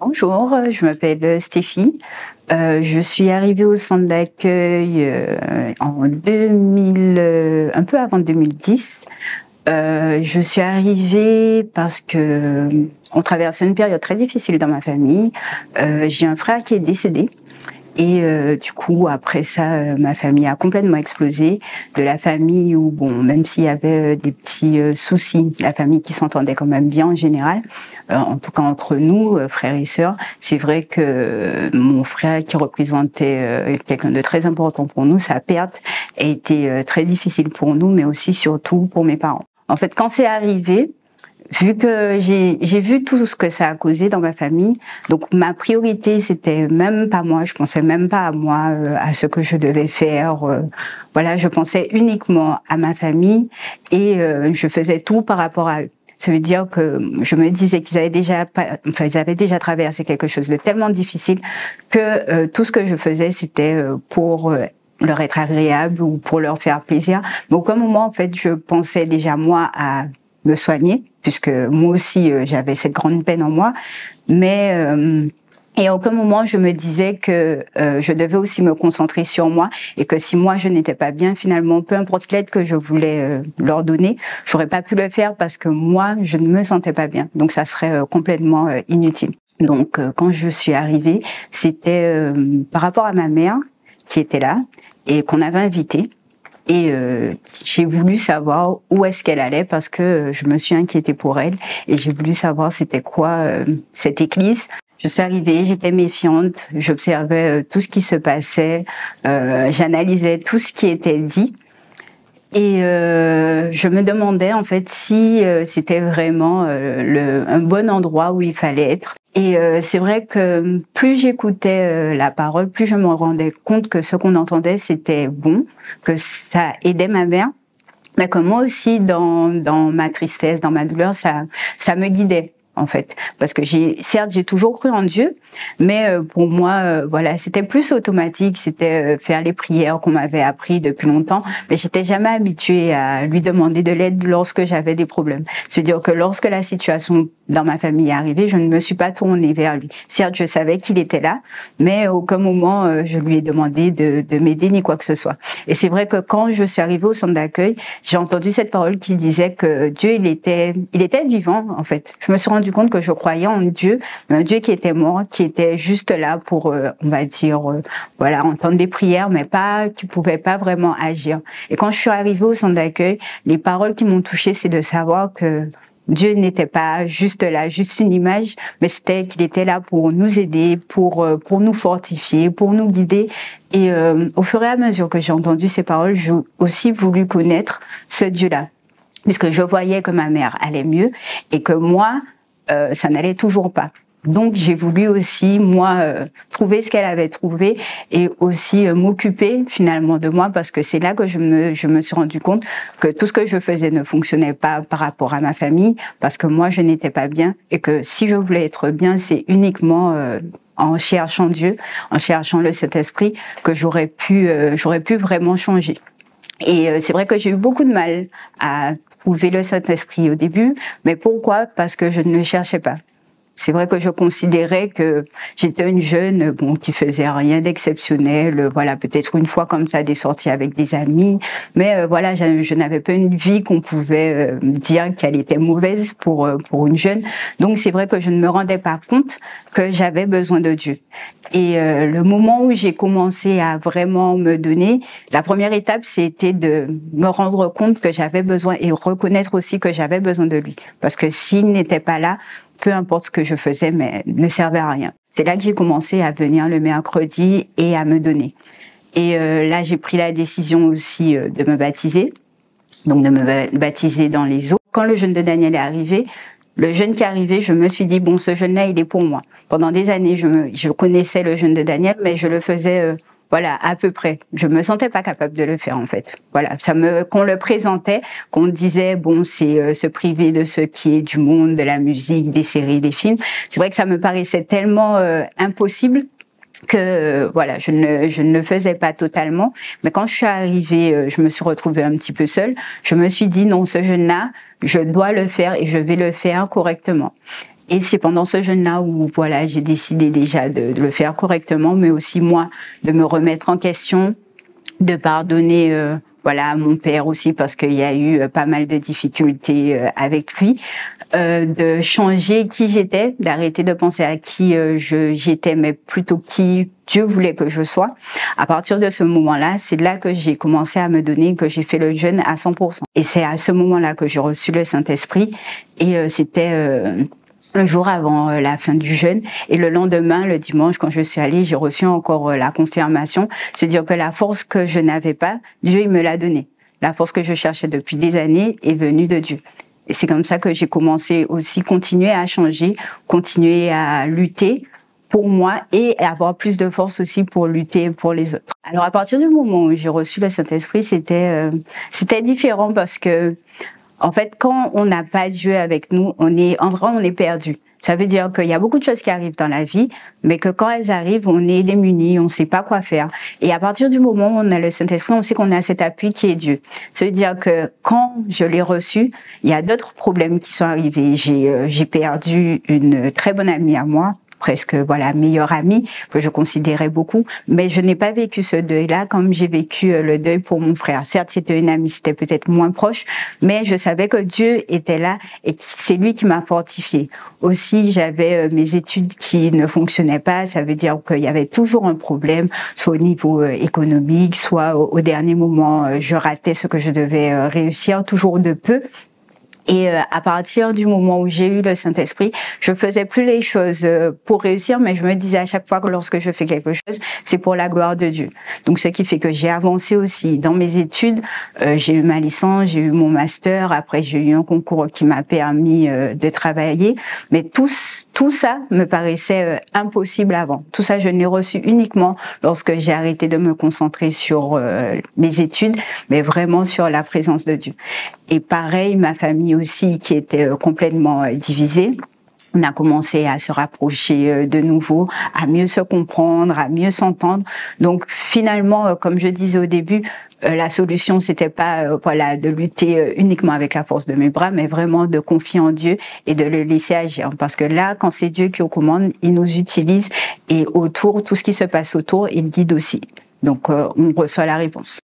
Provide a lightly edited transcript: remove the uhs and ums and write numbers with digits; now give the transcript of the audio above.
Bonjour, je m'appelle Stéphie. Je suis arrivée au centre d'accueil en 2000, un peu avant 2010. Je suis arrivée parce que on traversait une période très difficile dans ma famille. J'ai un frère qui est décédé. Et du coup, après ça, ma famille a complètement explosé. De la famille où, bon, même s'il y avait des petits soucis, la famille qui s'entendait quand même bien en général, en tout cas entre nous, frères et sœurs, c'est vrai que mon frère, qui représentait quelqu'un de très important pour nous, sa perte a été très difficile pour nous, mais aussi surtout pour mes parents. En fait, quand c'est arrivé, vu que j'ai vu tout ce que ça a causé dans ma famille, donc ma priorité c'était même pas moi, je pensais même pas à moi, à ce que je devais faire. Voilà, je pensais uniquement à ma famille et je faisais tout par rapport à eux. Ça veut dire que je me disais qu'ils avaient ils avaient déjà traversé quelque chose de tellement difficile que tout ce que je faisais c'était pour leur être agréable ou pour leur faire plaisir. Mais au aucun moment en fait je pensais déjà moi à me soigner, puisque moi aussi j'avais cette grande peine en moi, mais et à aucun moment je me disais que je devais aussi me concentrer sur moi et que si moi je n'étais pas bien, finalement, peu importe l'aide que je voulais leur donner, j'aurais pas pu le faire parce que moi je ne me sentais pas bien, donc ça serait complètement inutile. Donc quand je suis arrivée, c'était par rapport à ma mère qui était là et qu'on avait invitée. Et j'ai voulu savoir où est-ce qu'elle allait parce que je me suis inquiétée pour elle et j'ai voulu savoir c'était quoi cette église. Je suis arrivée, j'étais méfiante, j'observais tout ce qui se passait, j'analysais tout ce qui était dit et je me demandais en fait si c'était vraiment un bon endroit où il fallait être. Et c'est vrai que plus j'écoutais la parole, plus je me rendais compte que ce qu'on entendait, c'était bon, que ça aidait ma mère, mais que moi aussi, dans ma tristesse, dans ma douleur, ça me guidait. En fait, parce que certes, j'ai toujours cru en Dieu, mais pour moi, voilà, c'était plus automatique, c'était faire les prières qu'on m'avait appris depuis longtemps, mais j'étais jamais habituée à lui demander de l'aide lorsque j'avais des problèmes. C'est-à-dire que lorsque la situation dans ma famille est arrivée, je ne me suis pas tournée vers lui. Certes, je savais qu'il était là, mais à aucun moment je lui ai demandé de m'aider ni quoi que ce soit. Et c'est vrai que quand je suis arrivée au centre d'accueil, j'ai entendu cette parole qui disait que Dieu, il était vivant, en fait. Je me suis rendu compte que je croyais en Dieu, un Dieu qui était mort, qui était juste là pour, on va dire, voilà, entendre des prières, mais qui pouvait pas vraiment agir. Et quand je suis arrivée au centre d'accueil, les paroles qui m'ont touchée, c'est de savoir que Dieu n'était pas juste là, juste une image, mais c'était qu'il était là pour nous aider, pour nous fortifier, pour nous guider. Et au fur et à mesure que j'ai entendu ces paroles, j'ai aussi voulu connaître ce Dieu-là, puisque je voyais que ma mère allait mieux et que moi, ça n'allait toujours pas. Donc j'ai voulu aussi moi trouver ce qu'elle avait trouvé et aussi m'occuper finalement de moi parce que c'est là que je me suis rendu compte que tout ce que je faisais ne fonctionnait pas par rapport à ma famille parce que moi je n'étais pas bien et que si je voulais être bien c'est uniquement en cherchant Dieu, en cherchant le Saint-Esprit que j'aurais pu vraiment changer. Et c'est vrai que j'ai eu beaucoup de mal à trouver le Saint-Esprit au début, mais pourquoi? Parce que je ne le cherchais pas. C'est vrai que je considérais que j'étais une jeune, bon, qui faisait rien d'exceptionnel, voilà, peut-être une fois comme ça des sorties avec des amis, mais voilà, je n'avais pas une vie qu'on pouvait dire qu'elle était mauvaise pour une jeune. Donc c'est vrai que je ne me rendais pas compte que j'avais besoin de Dieu. Et le moment où j'ai commencé à vraiment me donner, la première étape, c'était de me rendre compte que j'avais besoin et reconnaître aussi que j'avais besoin de lui. Parce que s'il n'était pas là, peu importe ce que je faisais, mais ne servait à rien. C'est là que j'ai commencé à venir le mercredi et à me donner. Et là, j'ai pris la décision aussi de me baptiser, donc de me baptiser dans les eaux. Quand le jeûne de Daniel est arrivé, le jeûne qui est arrivé, je me suis dit, bon, ce jeûne-là, il est pour moi. Pendant des années, je connaissais le jeûne de Daniel, mais je le faisais... voilà, à peu près. Je me sentais pas capable de le faire, en fait. Voilà, qu'on le présentait, qu'on disait, bon, c'est se priver de ce qui est du monde, de la musique, des séries, des films. C'est vrai que ça me paraissait tellement impossible que voilà, je ne le faisais pas totalement. Mais quand je suis arrivée, je me suis retrouvée un petit peu seule. Je me suis dit, non, ce jeûne-là, je dois le faire et je vais le faire correctement. Et c'est pendant ce jeûne-là où voilà, j'ai décidé déjà de le faire correctement, mais aussi moi de me remettre en question, de pardonner voilà à mon père aussi parce qu'il y a eu pas mal de difficultés avec lui, de changer qui j'étais, d'arrêter de penser à qui j'étais, mais plutôt qui Dieu voulait que je sois. À partir de ce moment-là, c'est là que j'ai commencé à me donner, que j'ai fait le jeûne à 100%. Et c'est à ce moment-là que j'ai reçu le Saint-Esprit. Et c'était un jour avant la fin du jeûne. Et le lendemain, le dimanche, quand je suis allée, j'ai reçu encore la confirmation. C'est-à-dire que la force que je n'avais pas, Dieu, il me l'a donnée. La force que je cherchais depuis des années est venue de Dieu. Et c'est comme ça que j'ai commencé aussi, continuer à changer, continuer à lutter pour moi et avoir plus de force aussi pour lutter pour les autres. Alors à partir du moment où j'ai reçu le Saint-Esprit, c'était différent parce que en fait, quand on n'a pas Dieu avec nous, on est perdu. Ça veut dire qu'il y a beaucoup de choses qui arrivent dans la vie, mais que quand elles arrivent, on est démuni, on ne sait pas quoi faire. Et à partir du moment où on a le Saint-Esprit, on sait qu'on a cet appui qui est Dieu. Ça veut dire que quand je l'ai reçu, il y a d'autres problèmes qui sont arrivés. J'ai perdu une très bonne amie à moi, presque voilà meilleure amie que je considérais beaucoup, mais je n'ai pas vécu ce deuil-là comme j'ai vécu le deuil pour mon frère. Certes, c'était une amie, c'était peut-être moins proche, mais je savais que Dieu était là et c'est lui qui m'a fortifiée. Aussi, j'avais mes études qui ne fonctionnaient pas, ça veut dire qu'il y avait toujours un problème, soit au niveau économique, soit au dernier moment, je ratais ce que je devais réussir, toujours de peu. Et à partir du moment où j'ai eu le Saint-Esprit, je faisais plus les choses pour réussir, mais je me disais à chaque fois que lorsque je fais quelque chose, c'est pour la gloire de Dieu. Donc ce qui fait que j'ai avancé aussi dans mes études. J'ai eu ma licence, j'ai eu mon master. Après, j'ai eu un concours qui m'a permis de travailler. Mais tout ça me paraissait impossible avant. Tout ça, je l'ai reçu uniquement lorsque j'ai arrêté de me concentrer sur mes études, mais vraiment sur la présence de Dieu. Et pareil, ma famille aussi, qui était complètement divisée. On a commencé à se rapprocher de nouveau, à mieux se comprendre, à mieux s'entendre. Donc finalement, comme je disais au début, la solution c'était pas voilà de lutter uniquement avec la force de mes bras, mais vraiment de confier en Dieu et de le laisser agir. Parce que là, quand c'est Dieu qui est aux commandes, il nous utilise et autour, tout ce qui se passe autour, il guide aussi. Donc on reçoit la réponse.